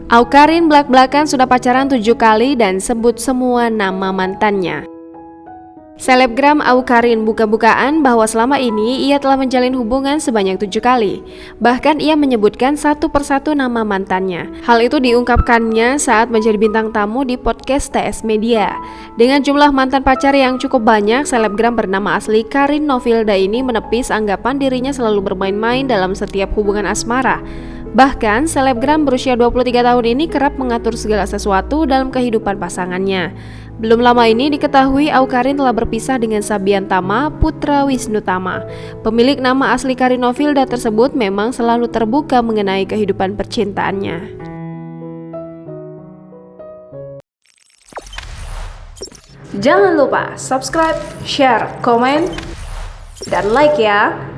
Awkarin belak-belakan sudah pacaran 7 kali dan sebut semua nama mantannya. Selebgram Awkarin buka-bukaan bahwa selama ini ia telah menjalin hubungan sebanyak 7 kali. Bahkan ia menyebutkan satu persatu nama mantannya. Hal itu diungkapkannya saat menjadi bintang tamu di podcast TS Media. Dengan jumlah mantan pacar yang cukup banyak, selebgram bernama asli Karin Novilda ini menepis anggapan dirinya selalu bermain-main dalam setiap hubungan asmara. Bahkan, selebgram berusia 23 tahun ini kerap mengatur segala sesuatu dalam kehidupan pasangannya. Belum lama ini diketahui Awkarin telah berpisah dengan Sabian Tama, putra Wisnu Tama. Pemilik nama asli Karin Novilda tersebut memang selalu terbuka mengenai kehidupan percintaannya. Jangan lupa subscribe, share, komen, dan like ya!